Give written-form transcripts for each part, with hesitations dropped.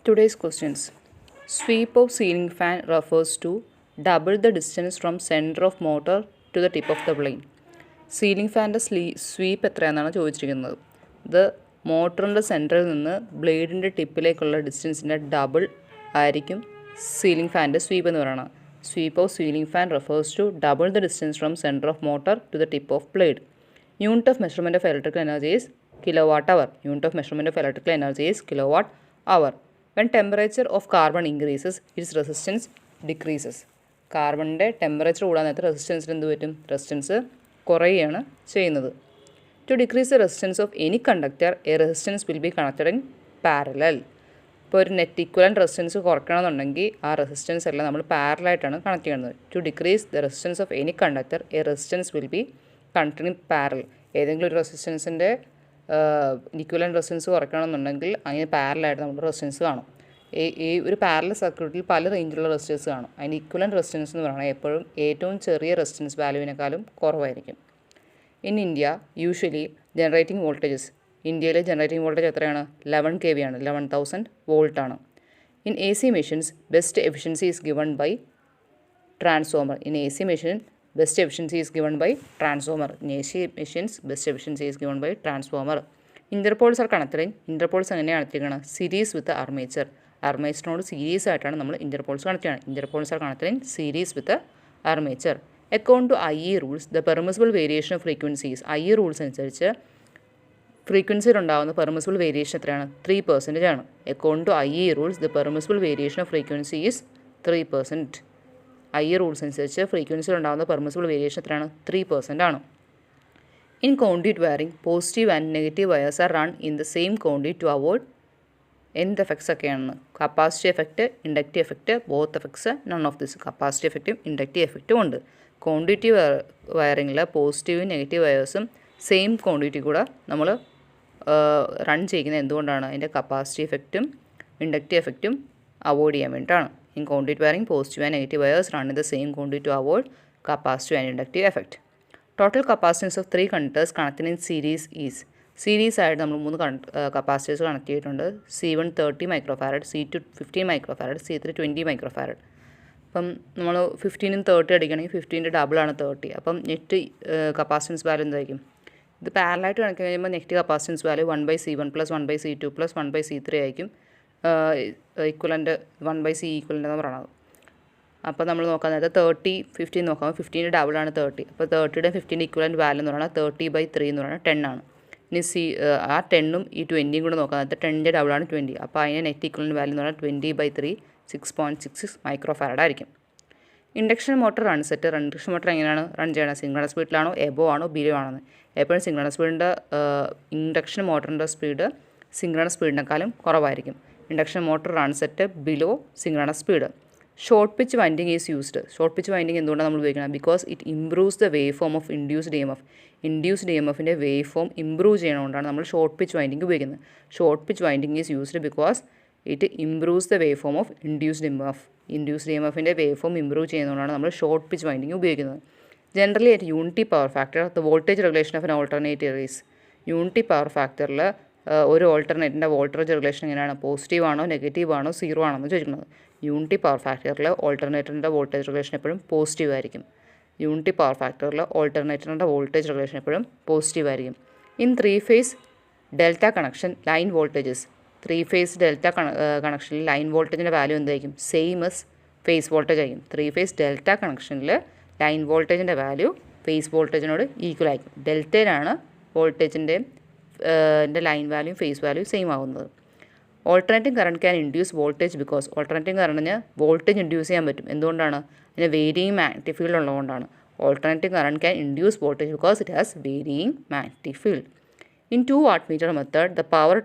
Today's questions. Sweep of ceiling fan refers to double the distance from center of motor to the tip of the blade. Ceiling ഫാനിൻ്റെ sweep എത്രയാണെന്നാണ് ചോദിച്ചിരിക്കുന്നത്. ഇത് മോട്ടറിൻ്റെ സെൻറ്ററിൽ നിന്ന് ബ്ലേഡിൻ്റെ ടിപ്പിലേക്കുള്ള ഡിസ്റ്റൻസിൻ്റെ ഡബിൾ ആയിരിക്കും സീലിംഗ് ഫാനിൻ്റെ സ്വീപ്പ് എന്ന് പറയുന്നത്. Sweep of ceiling fan refers to double the distance from centre of motor to the tip of blade. Unit of measurement of electrical energy is kilowatt hour. Unit of measurement of electrical energy is kilowatt hour. When temperature of carbon increases, its resistance decreases. കാർബണിൻ്റെ temperature കൂടാൻ നേരത്തെ റെസിസ്റ്റൻസിന് എന്ത് പറ്റും? Resistance കുറയുകയാണ് ചെയ്യുന്നത്. To decrease the resistance of any conductor a resistance will be connected in parallel. ഇപ്പോൾ ഒരു നെറ്റ് ഇക്വലൻറ്റ് റെസിസ്റ്റൻസ് കുറയ്ക്കണമെന്നുണ്ടെങ്കിൽ ആ റെസിസ്റ്റൻസ് എല്ലാം നമ്മൾ പാരലായിട്ടാണ് കണക്ട് ചെയ്യുന്നത്. To decrease the resistance of any conductor a resistance will be connected in parallel. ഏതെങ്കിലും ഒരു റെസിസ്റ്റൻസിൻ്റെ equivalent resistance കുറയ്ക്കണമെന്നുണ്ടെങ്കിൽ അതിന് പാരലായിട്ട് നമ്മുടെ റെസിസ്റ്റൻസ് കാണും. ഈ ഒരു പാരലൽ സർക്യൂട്ടിൽ പല റേഞ്ചിലുള്ള റെസിസ്റ്റൻസ് കാണും. അതിന് ഇക്വലൻറ്റ് റെസിസ്റ്റൻസ് എന്ന് പറയുന്നത് എപ്പോഴും ഏറ്റവും ചെറിയ റെസിസ്റ്റൻസ് വാല്യൂവിനേക്കാളും കുറവായിരിക്കും. In India usually generating voltages, ഇന്ത്യയിലെ ജനറേറ്റിംഗ് വോൾട്ടേജ് എത്രയാണ്? 11 kV ആണ്, 11,000 വോൾട്ട് ആണ്. In A C machines best efficiency is given by transformer. In A C machine best efficiency is given by transformer. In AC machines, best efficiency is given by transformer. Interpoles are connected. Interpoles എങ്ങനെയാണ് connect series with armature. ആർമേച്ചറിനോട് series ആയിട്ടാണ് നമ്മൾ interpoles connect ചെയ്യുന്നത്. Interpoles are connected in series with armature. According to IE rules, the permissible variation of frequencies. IE rules അനുസരിച്ച് ഫ്രീക്വൻസിയിൽ ഉണ്ടാകുന്ന permissible variation എത്രയാണ്? 3% ആണ്. According to IE rules, the permissible variation of frequency is 3%. IE rules അനുസരിച്ച് ഫ്രീക്വൻസിയിൽ ഉണ്ടാകുന്ന permissible variation എത്രയാണ്? 3% ആണ്. In conduit wiring positive and negative wires are run in the same conduit to avoid എന്ത് effects ഒക്കെയാണ്? Capacity effect, inductive effect, both effects, none of this. കപ്പാസിറ്റി എഫക്റ്റും inductive എഫക്റ്റും ഉണ്ട്. കോണ്ടിറ്റീവ് വയറിങ്ങിൽ പോസിറ്റീവും നെഗറ്റീവ് വയേഴ്സും സെയിം ക്വാണ്ടിറ്റി കൂടെ നമ്മൾ റൺ ചെയ്യുന്നത് എന്തുകൊണ്ടാണ്? അതിൻ്റെ കപ്പാസിറ്റി എഫക്റ്റും ഇൻഡക്റ്റീവ് എഫക്റ്റും അവോയ്ഡ് ചെയ്യാൻ വേണ്ടിയിട്ടാണ്. In conduit wiring, positive and negative wires run in the same conduit to avoid capacitive and inductive effect. Total capacitance of 3 conductors connected in series is. Series ആയിട്ട് നമ്മൾ 3 capacitors connect ചെയ്തിട്ടുണ്ട്. C1 30 microfarad, C2 15 microfarad, C3 20 microfarad. അപ്പം നമ്മൾ 15 30 അടിക്കണമെങ്കിൽ 15 ഡബിളാണ് 30. അപ്പം net capacitance value എന്തായിരിക്കും? ഇത് പാരലായിട്ട് connect കഴിയുമ്പോൾ net capacitance value 1/C1 + 1/C2 + 1/C3 ആയിരിക്കും. ഈക്വലൻ്റ് 1/C ഈക്വലൻ്റ് എന്ന് പറയുന്നത്. അപ്പോൾ നമ്മൾ നോക്കാൻ നേരത്തെ 30 15 നോക്കാം. 15 ഡബിളാണ് 30. അപ്പോൾ 30യുടെ 15 ഈക്വലൻ്റ് വാല്യൂ എന്ന് പറയുന്നത് 30/3 എന്ന് പറയുന്നത് 10 ആണ്. ഇനി ആ 10ഉം ഈ 20യും കൂടെ നോക്കാൻ നേരത്തെ 10ൻ്റെ ഡബിളാണ് 20. അപ്പോൾ അതിൻ്റെ നെറ്റ് ഈക്വലൻ്റ് വാല്യൂ എന്ന് പറഞ്ഞാൽ 20/3 6.66 മൈക്രോഫാരഡ് ആയിരിക്കും. Induction motor runs at. Induction motor എങ്ങനെയാണ് റൺ ചെയ്യണത്? സിംഗ്രണസ് സ്പീഡിലാണോ, എബോ ആണോ, ബിലോ ആണോ? എപ്പോഴും സിംഗ്രണസ് സ്പീഡിൻ്റെ ഇൻഡക്ഷൻ മോട്ടറിൻ്റെ സ്പീഡ് സിംഗ്രണസ് സ്പീഡിനേക്കാളും കുറവായിരിക്കും. Induction motor runs at below synchronous speed. Short pitch winding is used. Short pitch winding എന്തുകൊണ്ടാണ് നമ്മൾ ഉപയോഗിക്കുന്നത്? Because it improves the wave form of induced EMF. Induced EMFൻ്റെ വേവ് ഫോം ഇംപ്രൂവ് ചെയ്യണതുകൊണ്ടാണ് നമ്മൾ short pitch winding ഉപയോഗിക്കുന്നത്. Short pitch winding is used because it improves the wave form of induced EMF. Induced EMFൻ്റെ wave form improve ചെയ്യുന്നതുകൊണ്ടാണ് നമ്മൾ short pitch winding ഉപയോഗിക്കുന്നത്. Generally at unity power factor the voltage regulation of an alternative is. Unity power ഫാക്ടറിൽ ഒരു ഓൾട്ടർനേറ്റിൻ്റെ voltage regulation എങ്ങനെയാണ്? Positive ആണോ, negative ആണോ, 0 ആണോ എന്ന് ചോദിക്കുന്നത്. യൂണിറ്റി പവർ ഫാക്ടറിൽ ഓൾട്ടർനേറ്ററിൻ്റെ വോൾട്ടേജ് റെഗുലേഷൻ എപ്പോഴും പോസിറ്റീവ് ആയിരിക്കും. യൂണിറ്റി പവർ ഫാക്ടറിൽ ഓൾട്ടർനേറ്ററിൻ്റെ വോൾട്ടേജ് റെഗുലേഷൻ എപ്പോഴും പോസിറ്റീവ് ആയിരിക്കും. In 3 phase delta connection line voltages. 3 phase delta കണക്ഷനിൽ ലൈൻ വോൾട്ടേജിൻ്റെ വാല്യൂ എന്തായിരിക്കും? സെയിം എസ് ഫേസ് വോൾട്ടേജ് ആയിരിക്കും. 3 phase ഡെൽറ്റ കണക്ഷനിൽ ലൈൻ വോൾട്ടേജിൻ്റെ വാല്യൂ ഫേസ് വോൾട്ടേജിനോട് ഈക്വൽ ആയിരിക്കും. ഡെൽറ്റയിലാണ് വോൾട്ടേജിൻ്റെ line value phase value same ആവുന്നത്. Alternating current can induce voltage because alternating കറണ്ടിന് വോൾട്ടേജ് ഇൻഡ്യൂസ് ചെയ്യാൻ പറ്റും. എന്തുകൊണ്ടാണ്? അതിന് വേരിയിങ് മാഗ്നറ്റിക് ഫീൽഡ് ഉള്ളതുകൊണ്ടാണ്. Alternating current can induce voltage because it has varying magnetic field. In 2 wattmeter method the power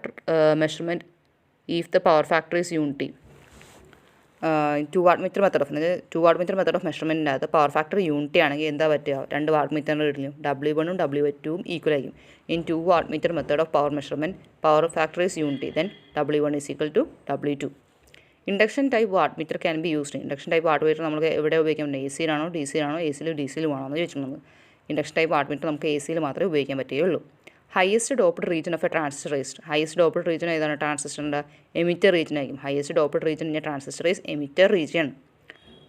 measurement if the power factor is unity. 2 wattmeter method of 2 wattmeter method of മെഷർമെൻറ്റിനകത്ത് power factor unity ആണെങ്കിൽ എന്താ പറ്റുക? 2 wattmeterൻ്റെ റീഡിലും W1ഉം W2ഉം equal ആയിരിക്കും. In 2 wattmeter method of power measurement power factor is unity, then W1 is equal to W2. Induction type wattmeter can be used. Induction type wattmeter നമുക്ക് എവിടെ ഉപയോഗിക്കാൻ പറ്റും? AC യിലാണോ, DC യിലാണോ, AC യിലും DC യിലും ആണോ എന്ന് ചോദിച്ചിട്ടുള്ളത്. ഇൻഡക്ഷൻ ടൈപ്പ് വാട്ട്മീറ്റർ നമുക്ക് AC യിൽ മാത്രമേ ഉപയോഗിക്കാൻ പറ്റുകയുള്ളൂ. Highest doped region of a transistor is highest doped region ഏതാണ് ട്രാൻസിസ്റ്ററിൻ്റെ എമിറ്റർ റീജിയൻ ആയിരിക്കും. Highest doped region in a transistor is emitter region.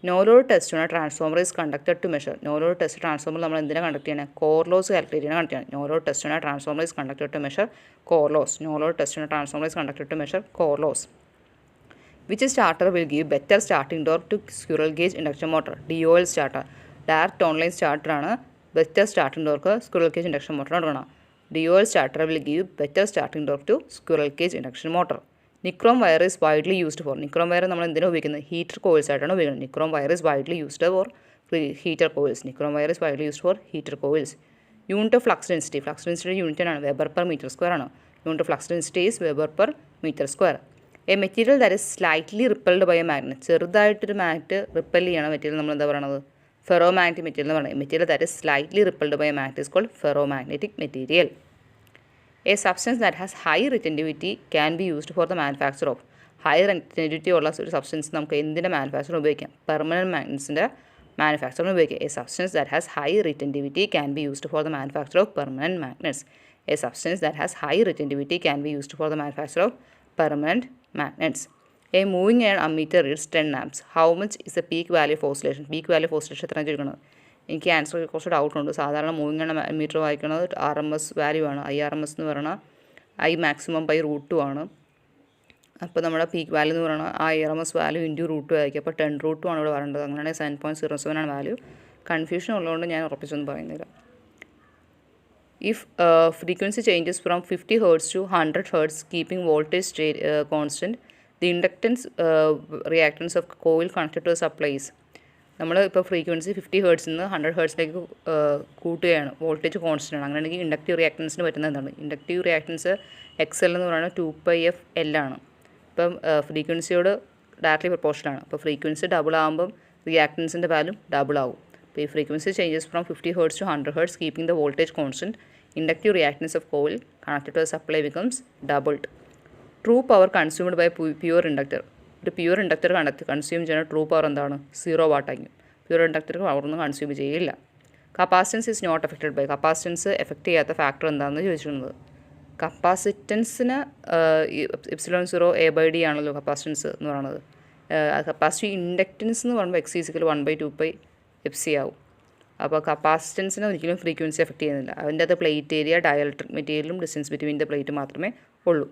No load test on transformer is conducted to measure. No load test transformer നമ്മൾ എന്തിനാണ് conduct ചെയ്യണം? Core loss calculate ചെയ്യാൻ conduct ചെയ്യണം. No load test on transformer is conducted to measure core loss. No load test on transformer is conducted to measure core loss. Which starter will give better starting torque to squirrel cage induction motor? DOL starter. Direct online സ്റ്റാർട്ടറാണ് better starting torque squirrel cage induction motor കൊടുക്കണം. DOL starter will give better starting torque to squirrel cage induction motor. Nichrome wire is widely used for. Nichrome wire നമ്മൾ എന്തിനാണ് ഉപയോഗിക്കുന്നത്? Heater coils ആയിട്ടാണ് ഉപയോഗിക്കുന്നത്. Nichrome wire is widely used for heater coils. Nichrome wire is widely used for heater coils. Unit of flux density. Flux density unit ആണ് weber per metre square ആണ്. Unit of flux density is weber per metre square. A material that is slightly repelled by a magnet. ചെറുതായിട്ടൊരു magnet repel ചെയ്യണ material നമ്മൾ എന്താ പറയുന്നത്? Ferromagnetic material എന്ന് പറയുന്നത്. Material that is slightly repelled by a magnet is called ferromagnetic material. A substance that has high retentivity can be used for the manufacture of. High retentivity ഉള്ള ഒരു substance നമുക്ക് എന്തിൻ്റെ മാനുഫാക്ചറിന് ഉപയോഗിക്കാം? പെർമനൻറ്റ് മാഗ്നറ്റ്സിൻ്റെ മാനുഫാക്ചറിന് ഉപയോഗിക്കാം. A substance that has high retentivity can be used for the manufacture of permanent magnets. A substance that has high retentivity can be used for the manufacture of permanent magnets. A moving iron ammeter reads 10 amps. How much is A peak value of oscillation? Peak value of oscillation എത്രയാണ് ചോദിക്കുന്നത്? എനിക്ക് answer കുറച്ച് doubt ഉണ്ട്. സാധാരണ moving ആണ് metre വായിക്കുന്നത് RMS value ആണ്. IRMS എന്ന് പറയുന്നത് I maximum ബൈ √2 ആണ്. അപ്പോൾ നമ്മുടെ പീക്ക് വാല്യൂ എന്ന് പറയുന്നത് IRMS വാല്യൂ ഇൻറ്റു √2 ആയിരിക്കും. അപ്പോൾ 10√2 ആണ് ഇവിടെ വരേണ്ടത്. അങ്ങനെയാണെങ്കിൽ 7.07 ആണ് വാല്യൂ. കൺഫ്യൂഷൻ ഉള്ളതുകൊണ്ട് ഞാൻ ഉറപ്പിച്ചൊന്നും പറയുന്നില്ല. If frequency changes from 50 Hz to 100 Hz keeping voltage constant the inductance reactance of coil connected to supplies. നമ്മൾ ഇപ്പോൾ ഫ്രീക്വൻസി 50 Hz നിന്ന് 100 Hz കൂട്ടുകയാണ്. വോൾട്ടേജ് കോൺസ്റ്റൻ്റ് ആണ്. അങ്ങനെയാണെങ്കിൽ ഇൻഡക്റ്റീവ് റിയാക്ടൻസിന് പറ്റുന്നത് എന്താണ്? ഇൻഡക്റ്റീവ് റിയാക്ടൻസ് XL എന്ന് പറയുന്നത് 2πfL ആണ്. ഇപ്പം ഫ്രീക്വൻസിയോട് ഡയറക്റ്റ്ലി പ്രൊപ്പോർഷനാണ്. അപ്പോൾ ഫ്രീക്വൻസി ഡബിൾ ആകുമ്പം റിയാക്ടൻസിൻ്റെ വാല്യൂ ഡബിൾ ആവും. അപ്പോൾ ഈ frequency changes from 50 Hz to 100 Hz keeping the voltage constant inductive reactance of coil connected to supply becomes doubled. True power consumed by pure inductor. ഒരു pure inductor consume ചെയ്യുന്ന true power എന്താണ്? 0 watt ആയിരിക്കും. Pure inductor പവറൊന്നും consume ചെയ്യില്ല. Capacitance is not affected by. Capacitance affect ചെയ്യാത്ത factor എന്താണെന്ന് ചോദിച്ചിരുന്നത്. കപ്പാസിറ്റൻസിന് ε0 A/d ആണല്ലോ കപ്പാസിറ്റൻസ് എന്ന് പറയുന്നത്. കപ്പാസിറ്റി ഇൻഡക്റ്റൻസ് എന്ന് പറയുമ്പോൾ X = 1/2πfc ആവും. അപ്പോൾ കപ്പാസിറ്റൻസിന് ഒരിക്കലും ഫ്രീക്വൻസി എഫക്റ്റ് ചെയ്യുന്നില്ല. അതിൻ്റെ അത് പ്ലേറ്റ് ഏരിയ ഡയലക്ട്രിക് മെറ്റീരിയലും ഡിസ്റ്റൻസ് ബിറ്റ്വീൻ ദ പ്ലേറ്റ് മാത്രമേ ഉള്ളൂ.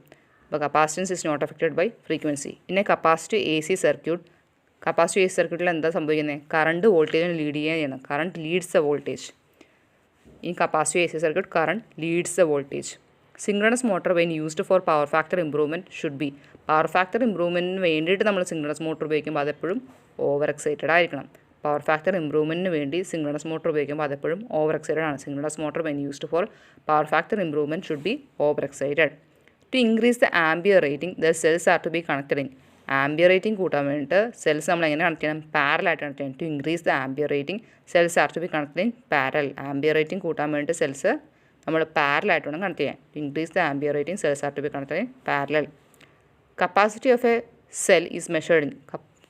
അപ്പോൾ capacitance is not affected by frequency. പിന്നെ capacitive AC circuit. Capacitive AC സർക്യൂട്ടിൽ എന്താ സംഭവിക്കുന്നത്? കറണ്ട് വോൾട്ടേജിന് ലീഡ് ചെയ്യുകയാണ്. Current leads the voltage. In capacitive AC circuit current leads the voltage. Synchronous motor when used for power factor improvement should be. Power factor ഇംപ്രൂവ്മെൻറ്റിന് വേണ്ടിയിട്ട് നമ്മൾ synchronous motor ഉപയോഗിക്കുമ്പോൾ അതെപ്പോഴും ഓവർ എക്സൈറ്റഡ് ആയിരിക്കണം. പവർ ഫാക്ടർ ഇംപ്രൂവ്മെൻറ്റിന് വേണ്ടി synchronous motor ഉപയോഗിക്കുമ്പോൾ അതെപ്പോഴും over excited ആണ്. Synchronous motor when used for power factor improvement should be over excited. To increase the ampere rating the cells are to be connected in. Ampere rating കൂട്ടാൻ വേണ്ടിയിട്ട് cells നമ്മൾ എങ്ങനെ connect ചെയ്യണം? പാരലായിട്ട് connect ചെയ്യണം. To increase the ampere rating cells are to be connected in parallel. Ampere rating കൂട്ടാൻ വേണ്ടിയിട്ട് cells നമ്മൾ പാരലായിട്ട് വേണം കണക്ട് ചെയ്യാൻ. To increase the ampere rating cells are to be connected in parallel. Capacity of a cell is measured in.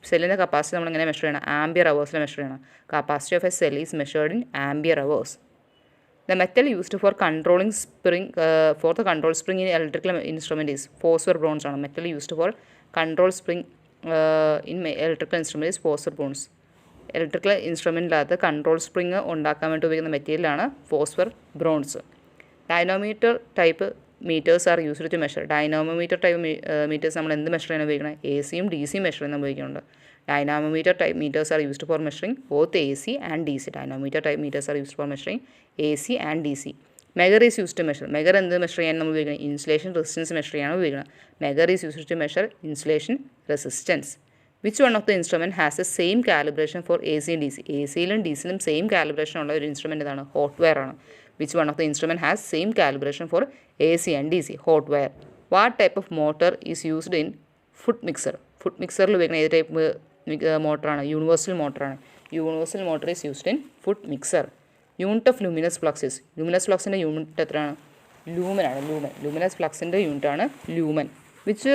സെല്ലിൻ്റെ capacity നമ്മൾ എങ്ങനെ measure ചെയ്യണം? ആംബിയർ അവേഴ്സിൽ മെഷർ ചെയ്യണം. Capacity of a cell is measured in ampere hours. The metal used for controlling spring for the control spring in electrical instrument is phosphor bronze ആണ്. Metal used for control spring in electrical instrument is phosphor bronze. Electrical ഇൻസ്ട്രുമെൻറ്റിനകത്ത് control spring ഉണ്ടാക്കാൻ വേണ്ടി ഉപയോഗിക്കുന്ന മെറ്റീരിയലാണ് phosphor bronze. Dynamometer type meters are used to measure. Dynamometer type meters നമ്മൾ എന്ത് measure ചെയ്യാൻ ഉപയോഗിക്കണം? AC-യും DC-യും മെഷർ ചെയ്യാൻ ഉപയോഗിക്കുന്നുണ്ട്. Dynamometer type meters are used for measuring both AC and DC. Dynamometer type meters are used for measuring AC and DC. Megar is used to measure. Megar എന്ത് measure ചെയ്യാൻ നമ്മൾ ഉപയോഗിക്കണം? ഇൻസുലേഷൻ റെസിസ്റ്റൻസ് മെഷർ ചെയ്യാൻ ഉപയോഗിക്കണം. Megar is used to measure insulation resistance. Which one of the instrument has the same calibration for AC and DC? AC-ലും DC-ലും same calibration ഉള്ള ഒരു ഇൻസ്ട്രുമെൻ്റ് ഇതാണ്? ഹോട്ട് വയർ ആണ്. Which one of the instrument has same calibration for AC and DC? Hot wire. What type of motor is used in foot mixer? Foot mixerൽ ഉപയോഗിക്കുന്ന ഏത് type മോട്ടറാണ്? യൂണിവേഴ്സൽ മോട്ടറാണ്. Universal motor is used in food mixer. Unit of luminous fluxes. Luminous ഫ്ലക്സിൻ്റെ unit എത്രയാണ്? ലൂമനാണ്. Luminous ഫ്ലക്സിൻ്റെ യൂണിറ്റാണ് lumen. Which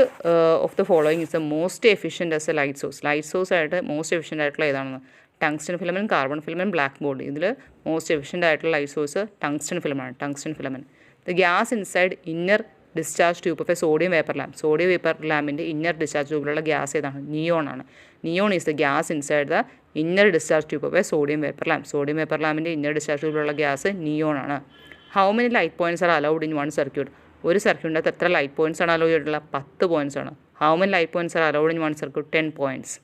of the following is the most efficient as a light source. Light source ആയിട്ട് most efficient ആയിട്ടുള്ള ഏതാണെന്ന്? Tungsten filament, carbon filament, black board. ഇതിൽ most efficient ആയിട്ടുള്ള ലൈറ്റ് സോഴ്സ് ടങ്സ്റ്റൺ ഫിലമാണ്. Tungsten filament. The gas inside inner discharge tube of a sodium vapour lamp. Sodium vapour ലാമ്പിൻ്റെ inner discharge ട്യൂബിലുള്ള gas ഏതാണ്? Neon ആണ്. Neon is the gas inside the inner discharge tube of a sodium vapour lamp. Sodium vapour ലാമ്പിൻ്റെ inner discharge ട്യൂബിലുള്ള gas neon ആണ്. How many light points are allowed in one circuit? ഒരു സർക്യൂട്ടിനകത്ത് എത്ര light points ആണ് allow ചെയ്തിട്ടുള്ളത്? 10 points ആണ്. How many light points are allowed in one circuit? 10 points.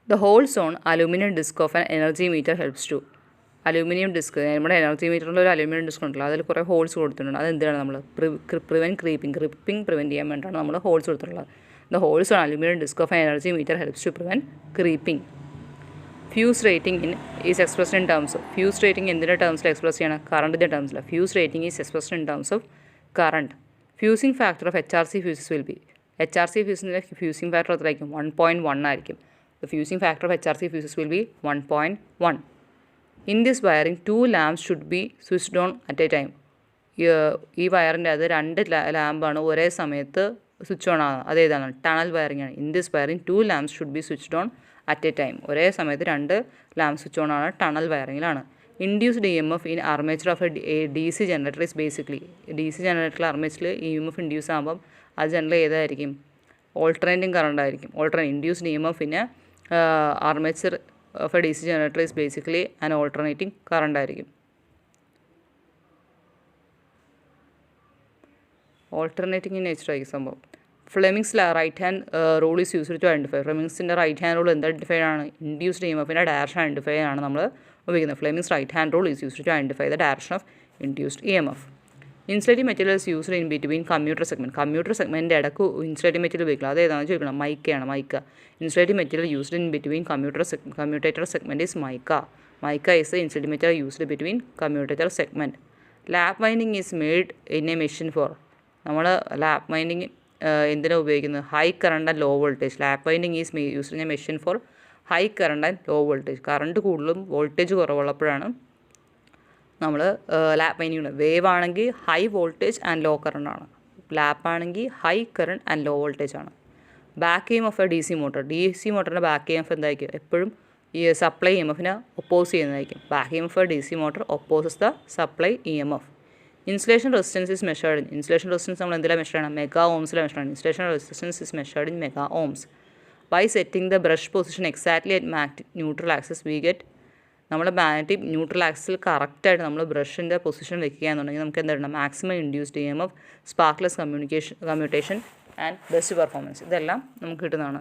The holes on aluminium disc of an energy meter helps to. Aluminium disc, നമ്മുടെ energy മീറ്ററിൽ ഒരു aluminium disk ഉണ്ടല്ലോ, അതിൽ കുറേ ഹോൾസ് കൊടുത്തിട്ടുണ്ട്. അതെന്തിനാണ്? നമ്മൾ പ്രിവെൻറ്റ് ക്രീപ്പിംഗ് പ്രിവെൻറ്റ് ചെയ്യാൻ വേണ്ടിയിട്ടാണ് നമ്മൾ ഹോൾസ് കൊടുത്തിട്ടുള്ളത്. The holes on aluminium disc of energy meter helps to prevent creeping. Fuse rating is expressed in terms of. Fuse rating എന്തിൻ്റെ ടേംസിൽ എക്സ്പ്രസ് ചെയ്യണം? കറണ്ടിൻ്റെ ടേംസിൽ. Fuse rating is expressed in terms of current. Fusing factor of HRC fuses will be. HRC ഫ്യൂസിൻ്റെ fusing factor എത്രയായിരിക്കും? 1.1 ആയിരിക്കും. The fusing factor of HRC fuses will be 1.1. In this wiring 2 lamps should be switched on at a time. ഈ വയറിൻ്റെ അത് 2 ലാമ്പാണ് ഒരേ സമയത്ത് switch on ആകുന്നത്. അതേതാണ്? ടണൽ വയറിംഗ് ആണ്. In this wiring 2 lamps should be switched on at a time. ഒരേ സമയത്ത് 2 ലാമ്പ് സ്വിച്ച് ഓൺ ആണ്. ടണൽ വയറിങ്ങിലാണ്. Induced EMF in armature of a DC generator is basically. DC ജനറേറ്ററിൽ ആർമേച്ചറിൽ EMF ഇൻഡ്യൂസ് ആകുമ്പം അത് ജനറൽ ഏതായിരിക്കും? ഓൾട്ടർനേറ്റിംഗ് കറണ്ട് ആയിരിക്കും. Induced EMF in armature of a DC generator is basically an alternating current ആയിരിക്കും. Alternating in nature ആയിരിക്കും സംഭവം. Fleming's right hand rule is used to identify. ഫ്ലെമിങ്സിൻ്റെ റൈറ്റ് ഹാൻഡ് റൂൾ എന്ത് identify ആണ്? ഇൻഡ്യൂസ്ഡ് EMFൻ്റെ ഡയറക്ഷൻ ഐഡൻറ്റിഫൈ ആണ് നമ്മൾ ഉപയോഗിക്കുന്നത്. Fleming's right hand rule is used to identify the direction of induced EMF. Insulating material is used in between commutator segment. Commutator സെഗ്മെൻറ്റിൻ്റെ ഇടയ്ക്ക് ഇൻസുലേറ്റിംഗ് മെറ്റീരിയൽ ഉപയോഗിക്കണം. അത് ഏതാണെന്ന് ചോദിക്കണം. മൈക്കയാണ്. Mica. Insulating material used in between commutator segment is mica. Mica is the insulating material used between commutator segment. Lap winding is made in a machine for. നമ്മൾ lap winding എന്തിനാണ് ഉപയോഗിക്കുന്നത്? High current and low voltage. Lap winding is used in a machine for high current and low voltage. Current കൂടുതലും voltage കുറവുള്ളപ്പോഴാണ് നമ്മൾ lap winding. Wave ആണെങ്കിൽ high voltage and low current ആണ്. Lap ആണെങ്കിൽ high current and low voltage ആണ്. Back EMF of a DC motor. DC മോട്ടറിൻ്റെ back EMF എന്തായിരിക്കും? എപ്പോഴും ഈ സപ്ലൈ EMFനെ ഒപ്പോസ് ചെയ്യുന്നതായിരിക്കും. Back EMF of DC motor opposes the supply EMF. Insulation resistance is measured in. Insulation resistance നമ്മൾ എന്തിലാണ് measure ചെയ്യണം? Mega ഓംസിലാണ് മെഷർ ചെയ്യണം. Insulation resistance is measured in mega ohms. By setting the brush position exactly at magnetic neutral axis we get. നമ്മൾ magnetic neutral axle കറക്റ്റായിട്ട് നമ്മൾ ബ്രഷിൻ്റെ position വെക്കുക എന്നുണ്ടെങ്കിൽ നമുക്ക് എന്താണ്? Maximum induced EMF, sparkless commutation and best performance. ഇതെല്ലാം നമുക്ക് കിട്ടുന്നതാണ്.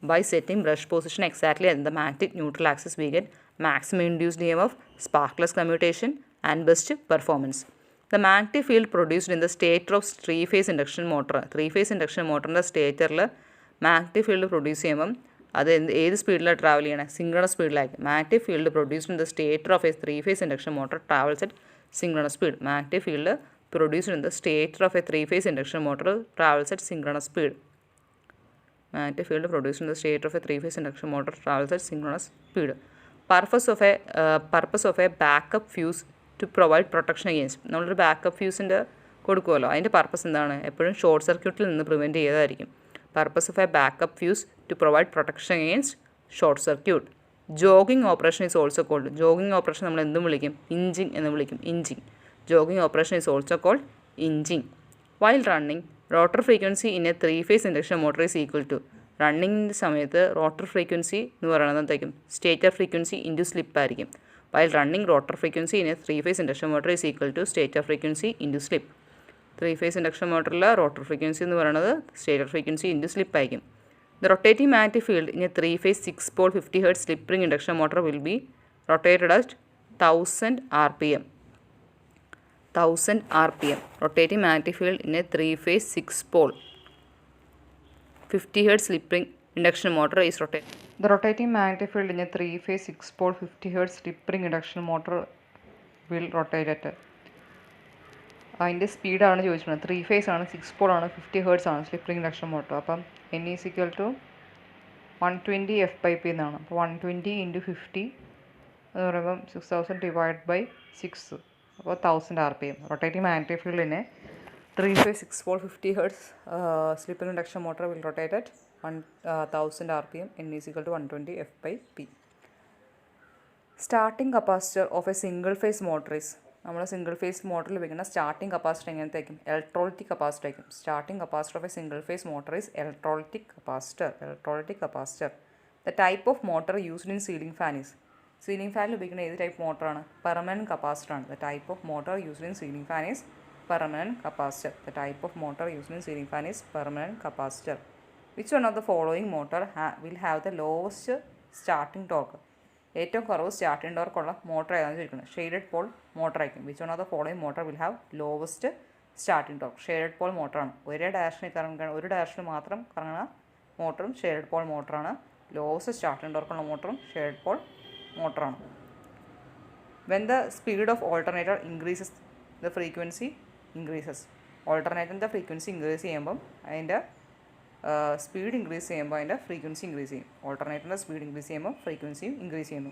By setting brush position exactly at the magnetic neutral axis we get maximum induced EMF, sparkless commutation and best performance. The magnetic field produced in the stator of 3-phase induction motor. 3-phase induction മോട്ടറിൻ്റെ സ്റ്റേറ്ററിൽ magnetic field produce ചെയ്യുമ്പം അത് ഏത് സ്പീഡിലാണ് travel ചെയ്യണേ? Synchronous സ്പീഡിലായിരിക്കും. Magnetic field produced in the stator of a 3-phase induction motor travels at synchronous speed. Magnetic field produced in the stator of a 3-phase induction motor travels at synchronous speed. Magnetic field produced in the stator of a 3-phase induction motor travels at synchronous speed. Purpose of a backup fuse to provide protection against. നമ്മളൊരു backup ഫ്യൂസിൻ്റെ കൊടുക്കുമല്ലോ, അതിൻ്റെ purpose എന്താണ്? എപ്പോഴും short സർക്യൂട്ടിൽ നിന്ന് prevent ചെയ്തതായിരിക്കും. Purpose of a backup fuse to provide protection against short circuit. Jogging operation is also called. Jogging operation നമ്മൾ എന്തും വിളിക്കും? ഇഞ്ചിങ് എന്ന് വിളിക്കും. Inching. Jogging operation is also called inching. While running rotor frequency in a 3-phase induction motor is equal to. റണ്ണിങ്ങിൻ്റെ സമയത്ത് rotor frequency എന്ന് പറയുന്നത് എന്തായിരിക്കും? സ്റ്റേറ്റർ ഫ്രീക്വൻസി ഇൻറ്റു സ്ലിപ്പ് ആയിരിക്കും. While running rotor frequency in a 3-phase induction motor is equal to stator frequency into slip. 3-phase induction മോട്ടറിൽ rotor frequency എന്ന് പറയുന്നത് stator frequency into slip ആയിരിക്കും. The rotating magnetic field in a 3-phase 6-pole 50 Hz slip ring induction motor will B rotated at 1000 RPM. 1000 RPM. Rotating magnetic field in a 3-phase 6-pole 50 Hz slip ring induction motor is rotated. The rotating magnetic field in a 3-phase 6-pole 50 Hz slip ring induction motor will rotate at. അതിൻ്റെ സ്പീഡാണ് ചോദിച്ചിട്ടുള്ളത്. 3-phase ആണ്, 6-pole ആണ്, 50 Hz ആണ് slip ring induction motor. അപ്പം N is equal to 120 F/P എന്നാണ്. അപ്പോൾ 120 × 50 എന്ന് പറയുമ്പം 6000 ഡിവൈഡ് ബൈ 6, അപ്പോൾ 1000 RPM. റൊട്ടേറ്റിംഗ് മാഗ്നറ്റിക് ഫീൽഡിനെ 3-phase 6-pole 50 Hz slip ring induction motor will rotate at 1000 RPM. N is equal to 120 F/P. Starting capacitor of a single phase motor is നമ്മൾ single phase മോട്ടറിൽ ഉപയോഗിക്കുന്ന starting capacitor എങ്ങനത്തെ ആയിരിക്കും? Electrolytic capacitor ആയിരിക്കും. Starting capacitor of a single phase motor is electrolytic capacitor. The type of motor used in ceiling fan is. Ceiling ഫാനിൽ ഉപയോഗിക്കുന്ന ഏത് type മോട്ടറാണ്? പെർമനൻറ്റ് കപ്പാസിറ്റർ ആണ്. The type of motor used in ceiling fan is permanent capacitor. The type of motor used in ceiling fan is permanent capacitor. Which one of the following motor will have the lowest starting torque? ഏറ്റവും കുറവ് starting ടോർക്കുള്ള motor ഏതാണെന്ന് ചോദിക്കുന്നത്. Shaded pole motor ആയിരിക്കും. Which one of the following motor will have lowest starting torque? Shaded pole മോട്ടറാണ്. ഒരു ഡയറക്ഷനിൽ മാത്രം കറങ്ങുന്ന മോട്ടറും ഷെയ്ഡഡ് പോൾ മോട്ടറാണ്. ലോവസ്റ്റ് സ്റ്റാർട്ടിംഗ് ടോർക്കുള്ള മോട്ടറും ഷെയ്ഡഡ് പോൾ മോട്ടറാണ്. When the speed of alternator increases the frequency increases. ഓൾട്ടർനേറ്ററിൻ്റെ ഫ്രീക്വൻസി ഇൻക്രീസ് ചെയ്യുമ്പം അതിൻ്റെ സ്പീഡ് ഇൻക്രീസ് ചെയ്യുമ്പോൾ അതിൻ്റെ ഫ്രീക്വൻസി ഇൻക്രീസ് ചെയ്യും. ഓൾട്ടർനേറ്ററിൻ്റെ സ്പീഡ് ഇൻക്രീസ് ചെയ്യുമ്പോൾ ഫ്രീക്വൻസിയും ഇൻക്രീസ് ചെയ്യുന്നു.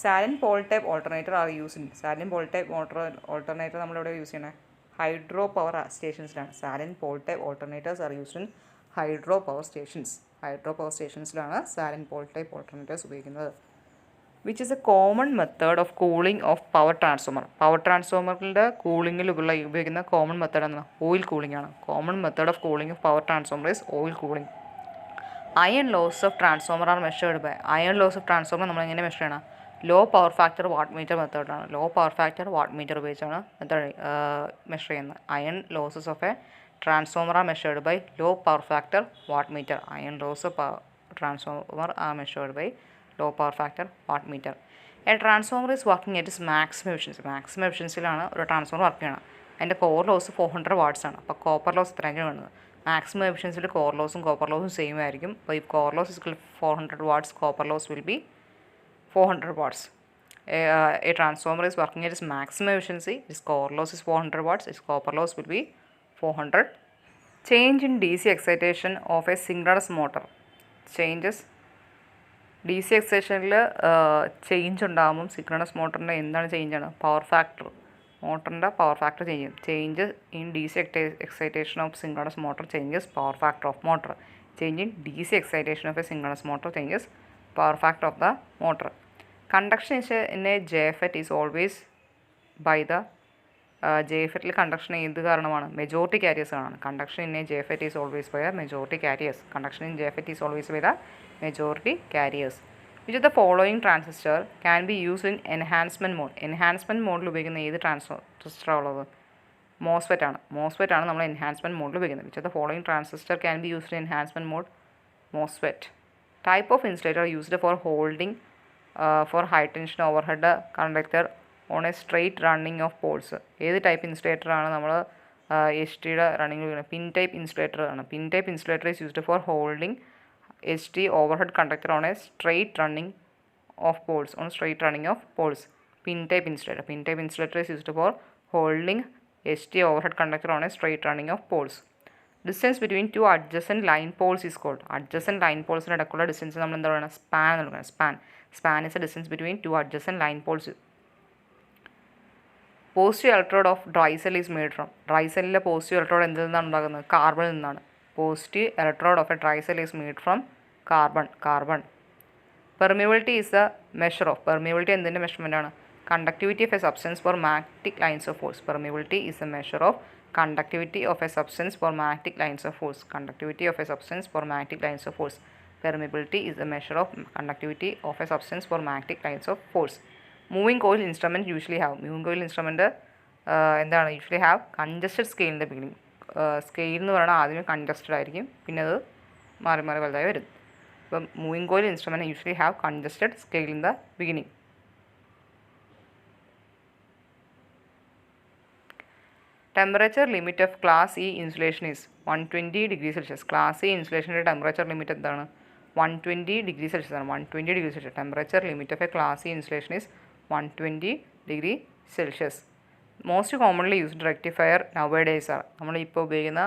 Salient pole type alternator are using. Salient pole type alternator നമ്മളിവിടെ യൂസ് ചെയ്യണേ ഹൈഡ്രോ പവർ സ്റ്റേഷൻസിലാണ്. Salient pole type alternators are used in hydro power സ്റ്റേഷൻസിലാണ് സാലൻ പോൾ ടൈപ്പ് ഓൾട്ടർനേറ്റേഴ്സ് ഉപയോഗിക്കുന്നത്. Which is a common method of cooling of power transformer. Power ട്രാൻസ്ഫോമറിൻ്റെ കൂളിങ്ങിൽ ഉപയോഗിക്കുന്ന common method എന്താണ്? Oil cooling ആണ്. Common method of cooling of power transformer is oil cooling. Iron loss of transformer are measured by. Iron loss of transformer നമ്മൾ എങ്ങനെ measure ചെയ്യണം? Low power factor watt meter മെത്തേഡാണ്. Low power factor watt meter ഉപയോഗിച്ചാണ് measure ചെയ്യുന്നത്. Iron losses of a transformer are measured by low power factor watt meter. Iron loss of transformer are measured by low power factor watt meter. A transformer is working at its maximum efficiency. Maximum എഫിഷ്യൻസിയിലാണ് ഒരു transformer work ചെയ്യണം. അതിൻ്റെ core loss 400 watts ആണ്. അപ്പോൾ copper loss എത്രയാണ് വേണ്ടത്? Maximum എഫിഷ്യൻസിയിൽ core ലോസും കോപ്പർ ലോസും സെയിം ആയിരിക്കും. അപ്പോൾ ഈ core loss is 400 watts, copper loss will be 400 watts. A transformer is working at its maximum efficiency. Its core loss is 400 watts. Its copper loss will be 400. Change in DC excitation of a synchronous motor. Changes DC എക്സൈറ്റേഷനിൽ change ഉണ്ടാകുമ്പം synchronous മോട്ടറിൻ്റെ എന്താണ് ചേഞ്ചാണ്? Power factor. മോട്ടറിൻ്റെ power factor change ചെയ്യും. Change in DC excitation of synchronous motor changes power factor of motor. Change in DC excitation of a synchronous motor changes power factor of the motor. Conduction in a JFET is always by the JFETൽ conduction ഏത് കാരണമാണ്? Majority carriers ആണ്. Conduction in a JFET is always by the majority carriers. Conduction in JFET is always by the majority carriers. Which of the following transistor can be used in enhancement mode? Enhancement മോഡിൽ ഉപയോഗിക്കുന്ന ഏത് ട്രാൻസിസ്റ്ററാണ് ഉള്ളത്? MOSFET ആണ്. MOSFET ആണ് നമ്മൾ enhancement മോഡിൽ ഉപയോഗിക്കുന്നത്. Which of the following transistor can be used in enhancement mode? MOSFET. Type of insulator used for holding for high tension overhead conductor on a straight running of poles. ഏത് type insulator ആണ് നമ്മൾ HTയുടെ റണ്ണിങ്ങിൽ ഉപയോഗിക്കുന്നത്? Pin type insulator ആണ്. Pin type insulator is used for holding HT overhead conductor on a straight running of poles. Pin type insulator is used for holding HT overhead conductor on a straight running of poles. Distance between two adjacent line poles is called. Adjacent line poles ഇടയ്ക്കുള്ള distance നമ്മൾ എന്താ പറയുക? Span എന്ന് പറയുന്നത്. Span is the distance between two adjacent line poles. Positive electrode of dry cell is made from. Dry സെല്ലിലെ positive electrode എന്തിൽ നിന്നാണ് ഉണ്ടാകുന്നത്? കാർബണിൽ നിന്നാണ്. Positive electrode of a dry cell is made from carbon. Permeability is the measure of. Permeability എന്തിൻ്റെ measurement ആണ്? Conductivity of a substance for magnetic lines of force. Permeability is the measure of conductivity of a substance for magnetic lines of force. Conductivity of a substance for magnetic lines of force. Permeability is the measure of conductivity of a substance for magnetic lines of force. Moving coil instrument usually have. Moving coil instrument എന്താണ്? Usually have congested scale in the beginning. Scale എന്ന് പറയുന്നത് ആദ്യമേ congested ആയിരിക്കും, പിന്നെ അത് മാറി മാറി വലുതായി വരും. അപ്പം moving coil instrument usually have congested scale in the beginning. Temperature limit of class E insulation is 120 degree Celsius. Class E ഇൻസുലേഷൻ്റെ ടെമ്പറേച്ചർ ലിമിറ്റ് എന്താണ്? 120 ഡിഗ്രി സെൽഷ്യസ് ആണ്. 120 degree Celsius. Temperature limit of a class E insulation is 120 degree Celsius. Most commonly used rectifier nowadays ആണ്. നമ്മളിപ്പോൾ ഉപയോഗിക്കുന്ന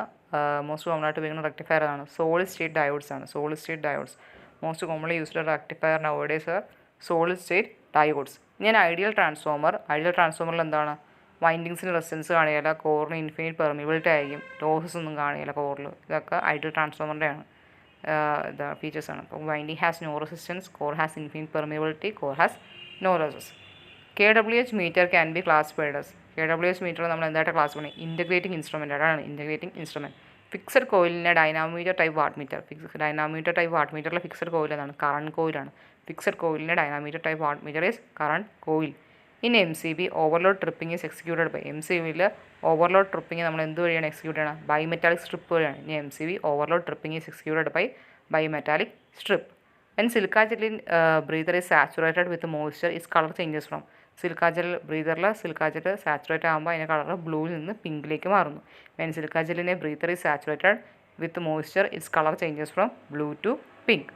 most common ആയിട്ട് ഉപയോഗിക്കുന്ന rectifier ആണ് solid state diodes ആണ്. Solid state diodes most commonly used rectifier nowadays are solid state diodes. ഇനി ideal ട്രാൻസ്ഫോമറിൽ എന്താണ്? വൈൻഡിങ്സിന് റെസിസ്റ്റൻസ് കാണില്ല, കോറിന് ഇൻഫിനിറ്റ് പെർമിബിലിറ്റി ആയിരിക്കും, ലോസസ് ഒന്നും കാണില്ല കോറിൽ. ഇതൊക്കെ ഐഡിയൽ ട്രാൻസ്ഫോമറിൻ്റെ ആണ് ഫീച്ചേഴ്സ് ആണ്. അപ്പോൾ winding has no resistance, core has infinite permeability, core has no losses. KWH meter can be classified as. KWS meter നമ്മൾ എന്തായിട്ട് ക്ലാസ് பண்ணി ഇൻറ്റഗ്രേറ്റിംഗ് ഇൻസ്ട്രുമെൻ്റ് ആണ് ഇൻറ്റഗ്രേറ്റിംഗ് ഇൻസ്ട്രുമെൻറ്റ്. ഫിക്സഡ് കോയിലിനെ dynamometer type watt meter. Dynamometer type watt മീറ്ററിലെ fixed coil എന്നാണ് current കോയിലാണ്. Fixed കോയിലിൻ്റെ dynamometer type watt meter is current coil. In MCB overload tripping is executed by. MCBയിൽ overload tripping നമ്മൾ എന്ത് വഴിയാണ് എക്സിക്യൂട്ട് ചെയ്യണം? ബൈമെറ്റാലിക് സ്ട്രിപ്പ് വഴിയാണ്. ഇനി MCB overload tripping is executed by bimetallic strip. When silica gel in breather is saturated with moisture, its color changes from. Silica gel ബ്രീതറിൽ silica gel saturate ആകുമ്പോൾ അതിൻ്റെ colour ബ്ലൂവിൽ നിന്ന് പിങ്കിലേക്ക് മാറുന്നു. വെൻ സിലിക്ക ജെല്ലിനെ breather is saturated with moisture its colour changes from blue to pink.